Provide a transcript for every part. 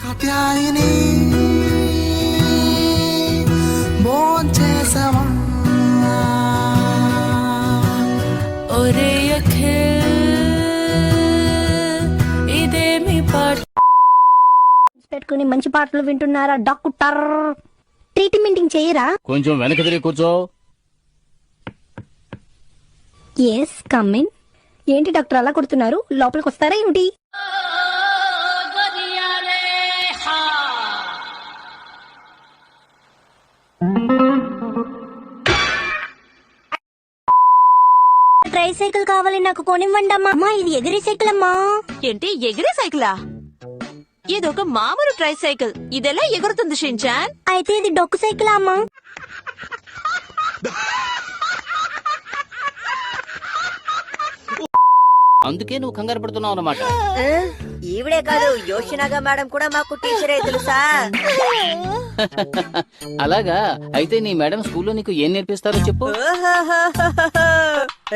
కాత్యాయని భోంచేసావా ఒరే ఇదేమి పాట పెట్టుకుని మంచి పాటలు వింటున్నారా డాక్టర్? ట్రీట్మెంటింగ్ చేయరా? కొంచెం వెనక తిరిగి కూర్చో. Yes come in. ఏంటి డాక్టర్ అలా కొడుతున్నారు? లోపలికి వస్తారా ఏమిటి? ట్రై సైకిల్ కావాలి నాకు, కొనివ్వండి అమ్మా. అమ్మా ఇది ఎగిరే సైకిల్ అమ్మా. ఏంటి ఎగిరే సైకిలా? ఇదొక మామూలు ట్రై సైకిల్, ఇదెలా ఎగురుతుంది షిన్చాన్? అయితే ఇది డొక్కు సైకిల్ అమ్మా. అందుకే నువ్వు కంగారు పడుతున్నావు అన్నమాట. ఈవిడే కాదు, యోషినాగా మేడం కూడా మాకు టీచరే తెలుసా? అలాగా? అయితే నీ మేడం స్కూల్లో నీకు ఏం నేర్పిస్తారో చెప్పు.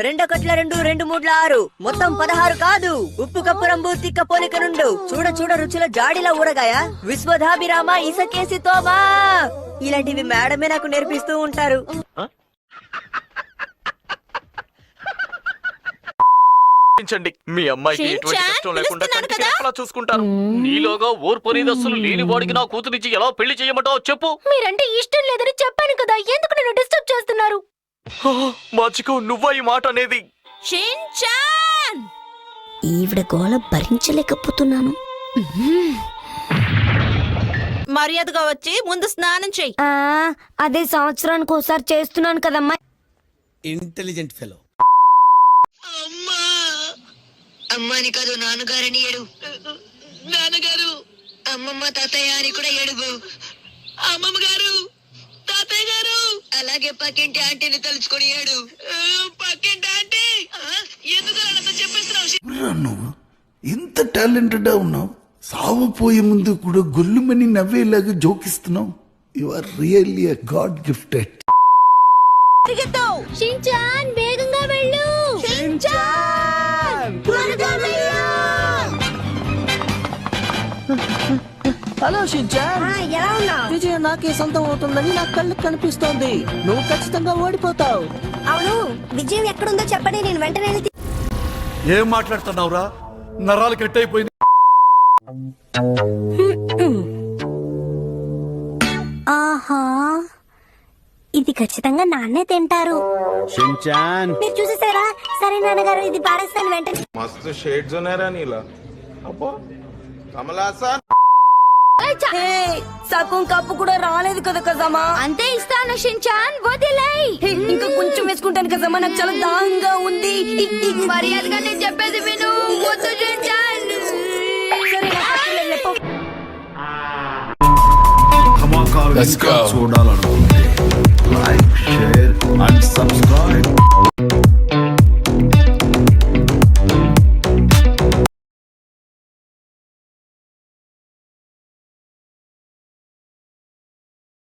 2 ఒకట్ల 2 2 3 6 మొత్తం 16 కాదు. ఉప్పు కప్పు రంబు తిక్క పోలిక నుండు చూడ చూడ రుచుల జాడిల ఊరగాయ విశ్వధాభిరామ ఇసకేసి తోమా. ఇలాంటివి మేడమే నాకు నేర్పిస్తూ ఉంటారు. మీ అమ్మాయికి ఎటువంటి కష్టం లేకుండా చూసుకుంటాను. నీలోగా ఓర్పొనేదస్సులు లేని వాడికి నా కూతురిచ్చి ఎలా పెళ్లి చేయమంటావు చెప్పు. మీరంటే ఇష్టం లేదని చెప్పాను కదా, ఎందుకు నన్ను డిస్టర్బ్ చేస్తున్నారు? మాచికు నువ్వా ఈ మాట అనేది? షిన్చాన్ ఈవిడ గోల భరించలేకపోతున్నాను. మర్యాదగా వచ్చి ముందు స్నానం చెయ్యి. అదే సంవత్సరానికి ఒకసారి చేస్తున్నాను కదమ్మా. Intelligent fellow. అమ్మని కాదు నాన్నగారని ఏడు. నాన్నగారు అమ్మమ్మ తాతయ్య అని కూడా ఏడుగు. అమ్మమ్మ గారు తాతయ్య గారు అలాగే పక్కింటి ఆంటీని తలుచుకొని ఏడు. పక్కింటి ఆంటీ ఎందుకు చెప్పేస్తున్నావు? ఎంత టాలెంటెడ్ ఉన్నావు. సావపోయే ముందు కూడా గొల్లుమని నవ్వేలాగా జోకిస్తున్నావు. You are really a god gifted. Shinchan వేగంగా వెళ్ళు. హలో షిన్చాన్, ఎలా ఉన్నావు? విజయం నాకే సొంతం అవుతుందని నా కళ్ళకు కనిపిస్తోంది. నువ్వు ఖచ్చితంగా ఓడిపోతావు. అవును, విజయం ఎక్కడుందో చెప్పండి, నేను వెంటనే ఏం మాట్లాడుతున్నావురా? నరాలు కట్టయిపోయింది. ఆహా, ఇది ఖచ్చితంగా నాన్నే తింటారు. షిన్చాన్ మీరు చూసేసారా? సరే నాన్నగారు, ఇది పాడేస్తాను వెంటనే. మస్తు షేడ్స్ ఉన్నారా నీలా? అబ్బో కమలాసన్. సగం కప్పు కూడా రాలేదు కదా కదమ్మా. అంతే ఇస్తాను షిన్చాన్, వదిలేయ్. ఇంకా కొంచెం వేసుకుంటాను కదమ్మా, నాకు చాలా దాహంగా ఉంది. మర్యాదగా నేను చెప్పేది విను. వద్దు షిన్చాన్. ధమాకా చూడాలనుకుంటే లైక్, షేర్ అండ్ సబ్స్క్రైబ్.